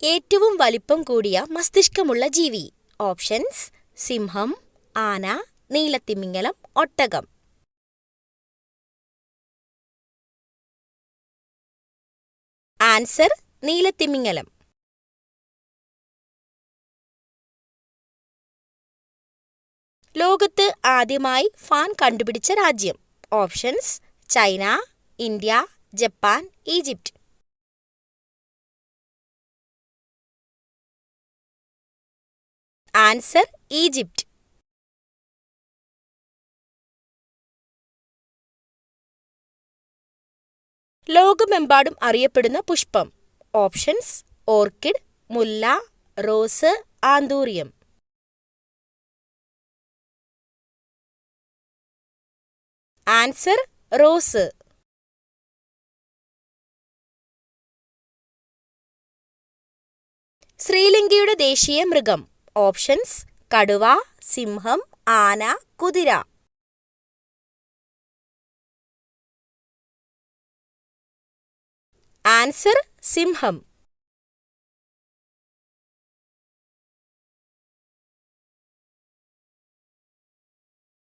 ഏറ്റവും വലിപ്പം കൂടിയ മസ്തിഷ്കമുള്ള ജീവി. ഓപ്ഷൻസ്: സിംഹം, ആന, നീലത്തിമിംഗലം, ഒട്ടകം. ആൻസർ: നീലത്തിമിംഗലം. ലോകത്ത് ആദ്യമായി ഫാൻ കണ്ടുപിടിച്ച രാജ്യം. Options: China, India, Japan, Egypt. Answer: Egypt. ലോകമെമ്പാടും അറിയപ്പെടുന്ന പുഷ്പം. ഓപ്ഷൻസ്: ഓർക്കിഡ്, മുല്ല, റോസ്, ആന്തൂറിയം. Answer: rose. ശ്രീലങ്കയുടെ ദേശീയ മൃഗം. ഓപ്ഷൻസ്: കടുവ, സിംഹം, ആന, കുതിര. ആൻസർ: സിംഹം.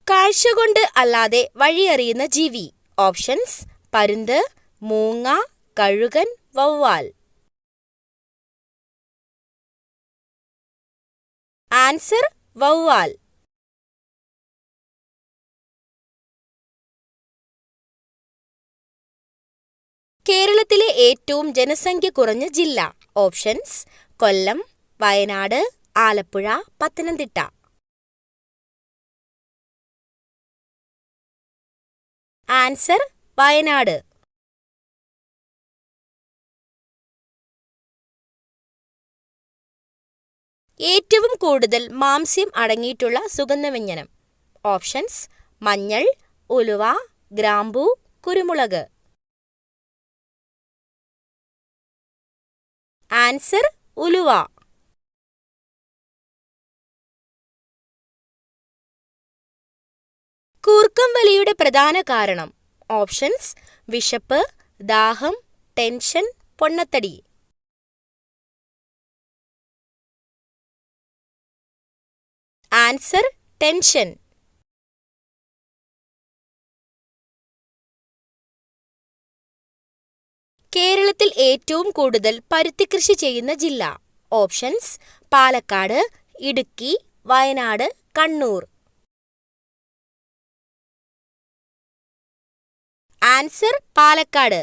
കാഴ്ച കൊണ്ട് അല്ലാതെ വഴിയറിയുന്ന ജീവി. ഓപ്ഷൻസ്: പരുന്ത്, മൂങ്ങ, കഴുകൻ, വവ്വാൽ. ആൻസർ: വവ്വാൽ. കേരളത്തിലെ ഏറ്റവും ജനസംഖ്യ കുറഞ്ഞ ജില്ല. ഓപ്ഷൻസ്: കൊല്ലം, വയനാട്, ആലപ്പുഴ, പത്തനംതിട്ട. ആൻസർ: വയനാട്. ഏറ്റവും കൂടുതൽ മാംസ്യം അടങ്ങിയിട്ടുള്ള സുഗന്ധവ്യഞ്ജനം. ഓപ്ഷൻസ്: മഞ്ഞൾ, ഉലുവ, ഗ്രാമ്പൂ, കുരുമുളക്. ആൻസർ: ഉലുവ. കൂർക്കം വലിയുടെ പ്രധാന കാരണം. ഓപ്ഷൻസ്: വിശപ്പ്, ദാഹം, ടെൻഷൻ, പൊണ്ണത്തടി. Answer: tension. കേരളത്തിൽ ഏറ്റവും കൂടുതൽ പരുത്തി കൃഷി ചെയ്യുന്ന ജില്ല. ഓപ്ഷൻസ്: പാലക്കാട്, ഇടുക്കി, വയനാട്, കണ്ണൂർ. ആൻസർ: പാലക്കാട്.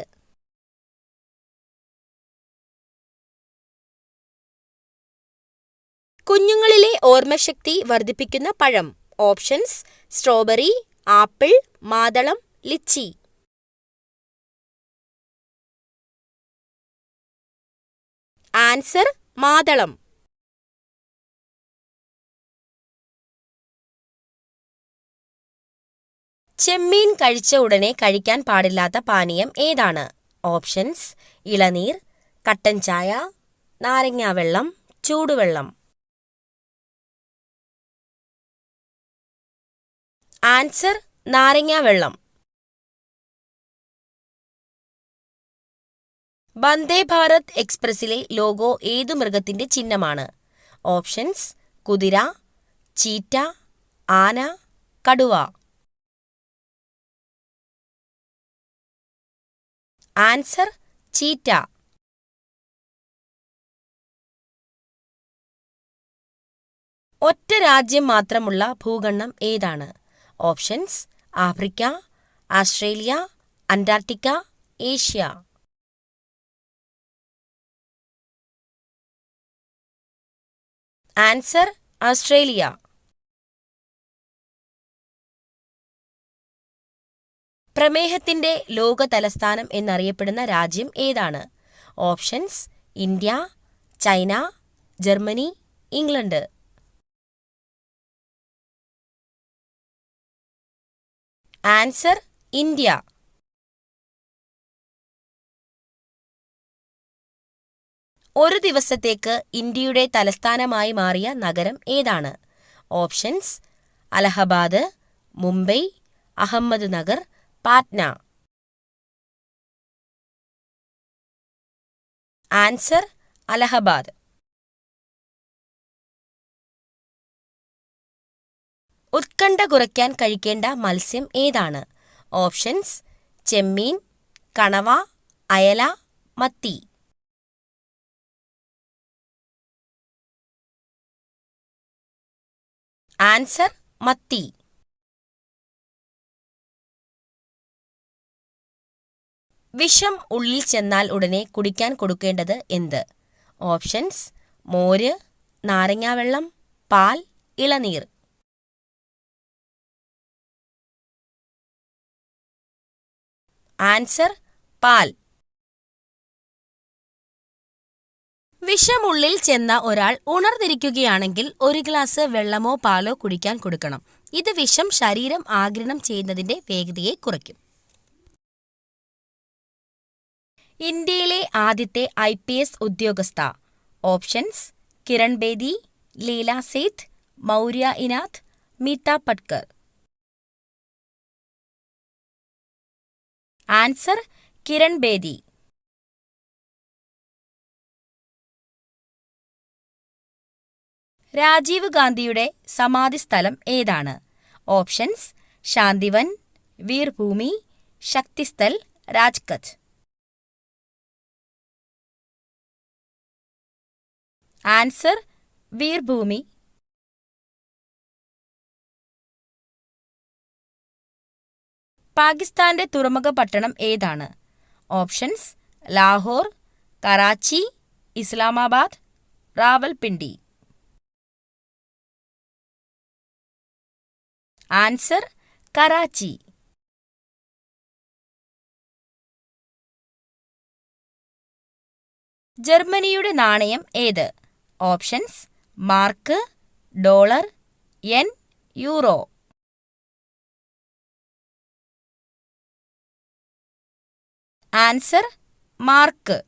കുഞ്ഞുങ്ങളിലെ ഓർമ്മശക്തി വർദ്ധിപ്പിക്കുന്ന പഴം. ഓപ്ഷൻസ്: സ്ട്രോബെറി, ആപ്പിൾ, മാതളം, ലിച്ചി. ആൻസർ: മാതളം. ചെമ്മീൻ കഴിച്ച ഉടനെ കഴിക്കാൻ പാടില്ലാത്ത പാനീയം ഏതാണ്? ഓപ്ഷൻസ്: ഇളനീർ, കട്ടൻ ചായ, നാരങ്ങാവെള്ളം, ചൂടുവെള്ളം. ആൻസർ: നാരങ്ങാവെള്ളം. വന്ദേ ഭാരത് എക്സ്പ്രസിലെ ലോഗോ ഏതു മൃഗത്തിന്റെ ചിഹ്നമാണ്? ഓപ്ഷൻസ്: കുതിര, ചീറ്റ, ആന, കടുവ. Answer: cheetah. ഒറ്റ രാജ്യം മാത്രമുള്ള ഭൂഖണ്ഡം ഏതാണ്? Options: Africa, Australia, Antarctica, Asia. Answer: Australia. പ്രമേഹത്തിന്റെ ലോക തലസ്ഥാനം എന്നറിയപ്പെടുന്ന രാജ്യം ഏതാണ്? Options: India, China, Germany, England. Answer: India. ഒരു ദിവസത്തേക്ക് ഇന്ത്യയുടെ തലസ്ഥാനമായി മാറിയ നഗരം ഏതാണ്? Options: Allahabad, Mumbai, Ahmednagar, Patna. Answer: Allahabad. ഉത്കണ്ഠ കുറയ്ക്കാൻ കഴിക്കേണ്ട മത്സ്യം ഏതാണ്? ഓപ്ഷൻസ്: ചെമ്മീൻ, കണവ, അയല, മത്തി. ആൻസർ: മത്തി. വിഷം ഉള്ളിൽ ചെന്നാൽ ഉടനെ കുടിക്കാൻ കൊടുക്കേണ്ടത് എന്ത്? ഓപ്ഷൻസ്: മോര്, നാരങ്ങാവെള്ളം, പാൽ, ഇളനീർ. ആൻസർ: പാൽ. വിഷമുള്ളിൽ ചെന്ന ഒരാൾ ഉണർന്നിരിക്കുകയാണെങ്കിൽ 1 ഗ്ലാസ് വെള്ളമോ പാലോ കുടിക്കാൻ കൊടുക്കണം. ഇത് വിഷം ശരീരം ആഗിരണം ചെയ്യുന്നതിന്റെ വേഗതയെ കുറയ്ക്കും. ഇന്ത്യയിലെ ആദ്യത്തെ IPS ഉദ്യോഗസ്ഥ. ഓപ്ഷൻസ്: കിരൺ ബേദി, ലീല സേത്ത്, മൗര്യ ഇനാഥ്, മീത പട്കർ. ആൻസർ: കിരൺ ബേദി. രാജീവ് ഗാന്ധിയുടെ സമാധി സ്ഥലം ഏതാണ്? ഓപ്ഷൻസ്: ശാന്തിവൻ, വീർഭൂമി, ശക്തിസ്ഥൽ, രാജ്കട്ട്. ആൻസർ: വീർഭൂമി. പാകിസ്ഥാന്റെ തുറമുഖ പട്ടണം ഏതാണ്? ഓപ്ഷൻസ്: ലാഹോർ, കറാച്ചി, ഇസ്ലാമാബാദ്, റാവൽപിണ്ടി. ആൻസർ: കറാച്ചി. ജർമ്മനിയുടെ നാണയം ഏത്? Options: mark, dollar, yen, euro. Answer: mark.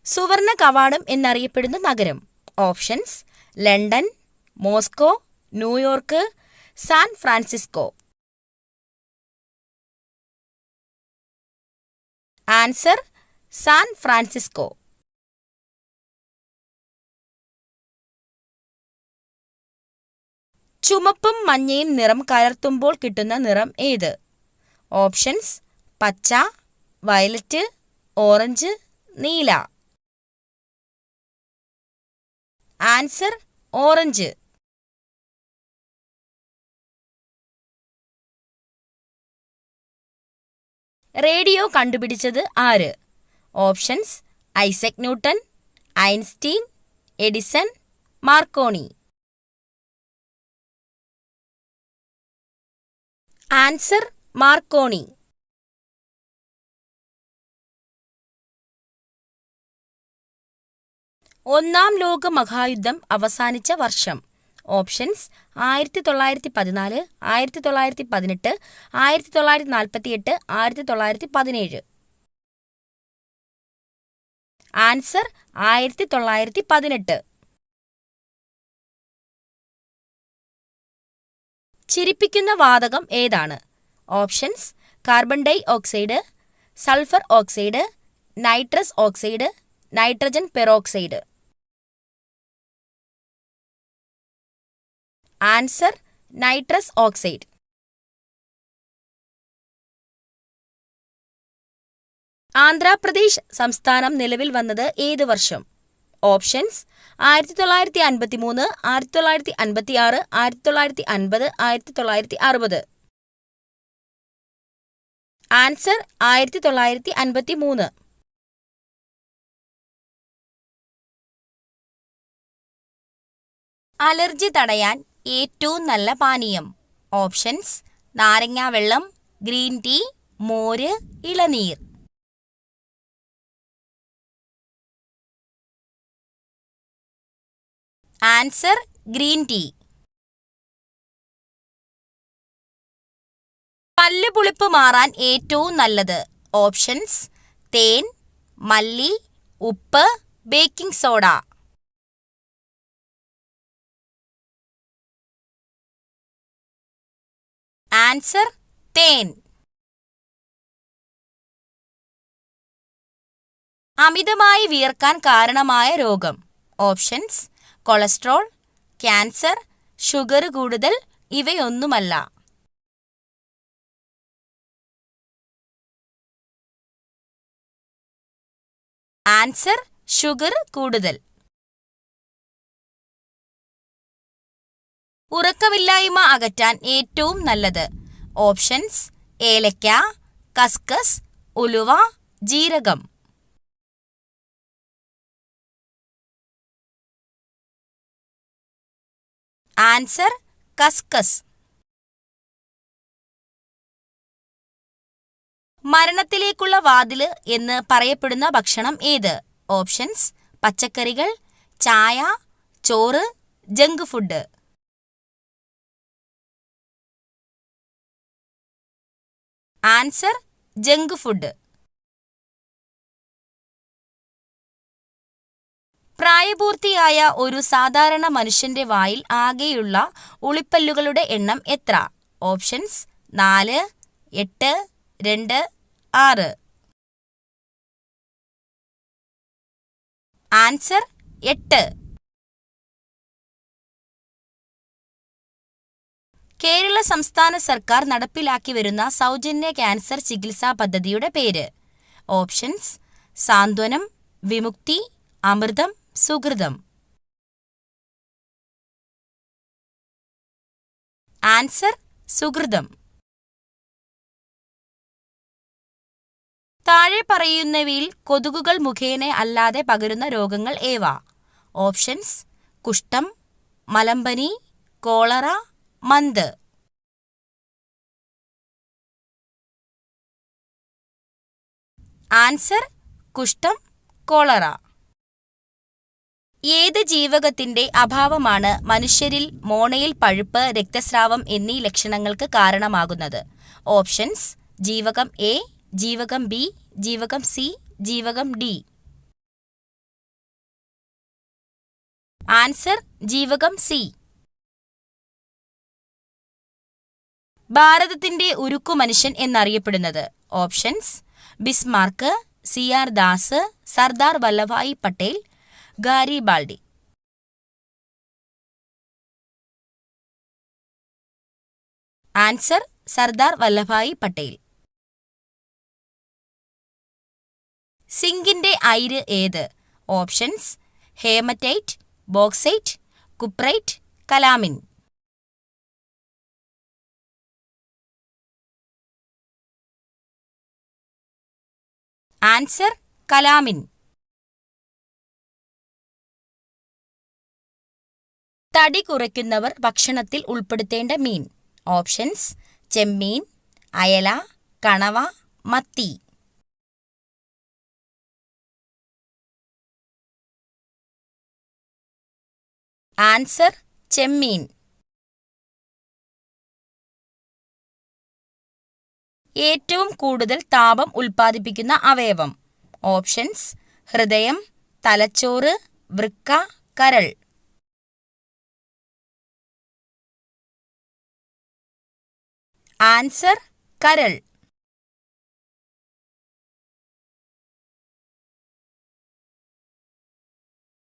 സുവർണ കവാടം എന്നറിയപ്പെടുന്ന നഗരം. Options: London, Moscow, New York, San Francisco. Answer: San Francisco. ചുമപ്പും മഞ്ഞയും നിറം കലർത്തുമ്പോൾ കിട്ടുന്ന നിറം ഏത്? ഓപ്ഷൻസ്: പച്ച, വയലറ്റ്, ഓറഞ്ച്, നീല. Answer: orange. റേഡിയോ കണ്ടുപിടിച്ചത് ആര്? Options: Isaac Newton, Einstein, Edison, Marconi. Answer: Marconi. ഒന്നാം ലോക മഹായുദ്ധം അവസാനിച്ച വർഷം. ഓപ്ഷൻസ്: 1914, 1918, 1948, 1917. ആൻസർ: 1918. ചിരിപ്പിക്കുന്ന വാതകം ഏതാണ്? Options: carbon dioxide, sulphur oxide, nitrous oxide, nitrogen peroxide. Answer: nitrous oxide. Andhra Pradesh സംസ്ഥാനം നിലവിൽ വന്നത് ഏത് വർഷം? ഓപ്ഷൻസ്: 1953, 1956, 1950, 1960. ആൻസർ: 1953. അലർജി തടയാൻ ഏറ്റവും നല്ല പാനീയം. ഓപ്ഷൻസ്: നാരങ്ങാവെള്ളം, ഗ്രീൻ ടീ, മോര്, ഇളനീർ. Answer: green tea. പല്ലുപുളിപ്പ് മാറാൻ ഏറ്റവും നല്ലത്. ഓപ്ഷൻസ്: തേൻ, മല്ലി, ഉപ്പ്, ബേക്കിംഗ് സോഡ. ആൻസർ: തേൻ. അമിതമായി വിയർക്കാൻ കാരണമായ രോഗം. ഓപ്ഷൻസ്: കൊളസ്ട്രോൾ, ക്യാൻസർ, ഷുഗർ കൂടുതൽ, ഇവയൊന്നുമല്ല. ആൻസർ: ഷുഗർ കൂടുതൽ. ഉറക്കമില്ലായ്മ അകറ്റാൻ ഏറ്റവും നല്ലത്. ഓപ്ഷൻസ്: ഏലക്ക, കസ്കസ്, ഉലുവ, ജീരകം. ആൻസർ: കസ്കസ്. മരണത്തിലേക്കുള്ള വാതില് എന്ന് പറയപ്പെടുന്ന ഭക്ഷണം ഏത്? ഓപ്ഷൻസ്: പച്ചക്കറികൾ, ചായ, ചോറ്, junk food. Answer: junk food. പ്രായപൂർത്തിയായ ഒരു സാധാരണ മനുഷ്യന്റെ വായിൽ ആകെയുള്ള ഉളിപ്പല്ലുകളുടെ എണ്ണം എത്ര? ഓപ്ഷൻസ്: 4, 8, 2, 6. ആൻസർ: 8. കേരള സംസ്ഥാന സർക്കാർ നടപ്പിലാക്കി വരുന്ന സൗജന്യ ക്യാൻസർ ചികിത്സാ പദ്ധതിയുടെ പേര്. ഓപ്ഷൻസ്: സാന്ത്വനം, വിമുക്തി, അമൃതം, സുകൃതം. ആൻസർ: സുകൃതം. താഴെ പറയുന്നവയിൽ കൊതുകുകൾ മുഖേന അല്ലാതെ പകരുന്ന രോഗങ്ങൾ ഏവ? ഓപ്ഷൻസ്: കുഷ്ഠം, മലമ്പനി, കോളറ, മന്ത്. ആൻസർ: കുഷ്ഠം, കോളറ. ഏത് ജീവകത്തിന്റെ അഭാവമാണ് മനുഷ്യരിൽ മോണയിൽ പഴുപ്പ്, രക്തസ്രാവം എന്നീ ലക്ഷണങ്ങൾക്ക് കാരണമാകുന്നത്? ഓപ്ഷൻസ്: ജീവകം എ, ജീവകം ബി, ജീവകം സി, ജീവകം ഡി. ആൻസർ: ജീവകം സി. ഭാരതത്തിന്റെ ഉരുക്കു മനുഷ്യൻ എന്നറിയപ്പെടുന്നത്? Options: Bismarck, C R. Das, Sardar Vallabhbhai Patel, Garibaldi. Answer: Sardar Vallabhbhai Patel. സിങ്കിന്റെ അയിര് ഏത്? Options: haematite, bauxite, cuprite, calamine. Answer: calamine. തടി കുറയ്ക്കുന്നവർ ഭക്ഷണത്തിൽ ഉൾപ്പെടുത്തേണ്ട മീൻ. ഓപ്ഷൻസ്: ചെമ്മീൻ, അയല, കണവ, മത്തി. ആൻസർ: ചെമ്മീൻ. ഏറ്റവും കൂടുതൽ താപം ഉൽപ്പാദിപ്പിക്കുന്ന അവയവം. ഓപ്ഷൻസ്: ഹൃദയം, തലച്ചോറ്, വൃക്ക, കരൾ. ആൻസർ: കരൾ.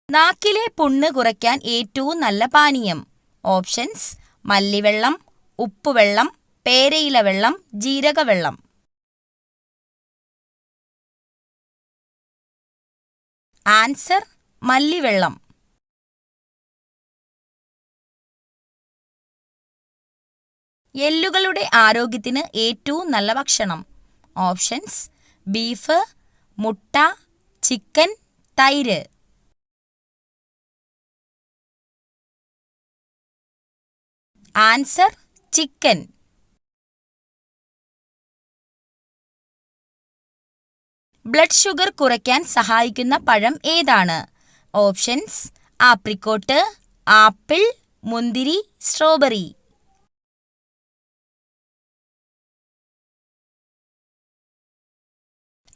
നാക്കിലെ പുണ്ണ് കുറയ്ക്കാൻ ഏറ്റവും നല്ല പാനീയം. ഓപ്ഷൻസ്: മല്ലിവെള്ളം, ഉപ്പുവെള്ളം, പേരയില വെള്ളം, ജീരകവെള്ളം. ആൻസർ: മല്ലിവെള്ളം. എല്ലുകളുടെ ആരോഗ്യത്തിന് ഏറ്റവും നല്ല ഭക്ഷണം. ഓപ്ഷൻസ്: ബീഫ്, മുട്ട, ചിക്കൻ, തൈര്. Answer: chicken. ബ്ലഡ് ഷുഗർ കുറയ്ക്കാൻ സഹായിക്കുന്ന പഴം ഏതാണ്? ഓപ്ഷൻസ്: ആപ്രിക്കോട്ട്, ആപ്പിൾ, മുന്തിരി, സ്ട്രോബെറി.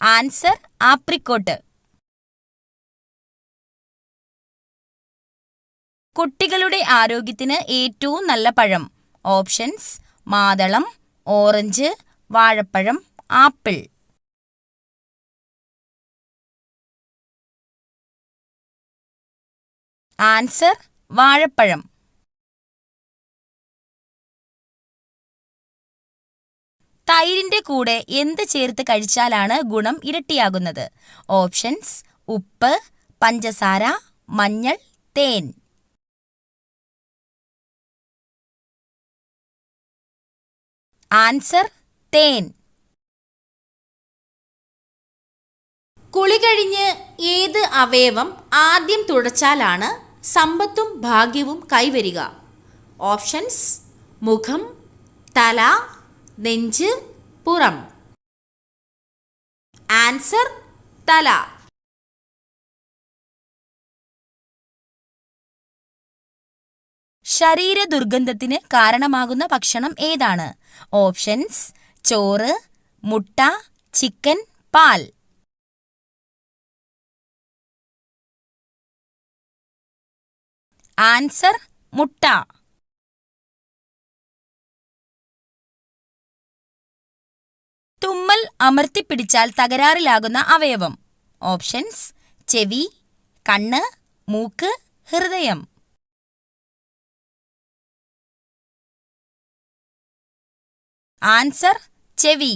Answer: apricot. കുട്ടികളുടെ ആരോഗ്യത്തിന് ഏറ്റവും നല്ല പഴം. ഓപ്ഷൻസ്: മാതളം, ഓറഞ്ച്, വാഴപ്പഴം, ആപ്പിൾ. ആൻസർ വാഴപ്പഴം. തൈരിന്റെ കൂടെ എന്ത് ചേർത്ത് കഴിച്ചാലാണ് ഗുണം ഇരട്ടിയാകുന്നത്? ഓപ്ഷൻസ്: ഉപ്പ്, പഞ്ചസാര, മഞ്ഞൾ, തേൻ. ആൻസർ തേൻ. കുളി കഴിഞ്ഞ് ഏത് അവയവം ആദ്യം തുടച്ചാലാണ് സമ്പത്തും ഭാഗ്യവും കൈവരിക? ഓപ്ഷൻസ്: മുഖം, തല, നെഞ്ച്, പുറം. ആൻസർ തല. ശരീര ദുർഗന്ധത്തിന് കാരണമാകുന്ന ഭക്ഷണം ഏതാണ്? ഓപ്ഷൻസ്: ചോറ്, മുട്ട, ചിക്കൻ, പാൽ. ആൻസർ മുട്ട. തുമ്മൽ അമർത്തിപ്പിടിച്ചാൽ തകരാറിലാകുന്ന അവയവം? ഓപ്ഷൻസ്: ചെവി, കണ്ണ്, മൂക്ക്, ഹൃദയം. ആൻസർ ചെവി.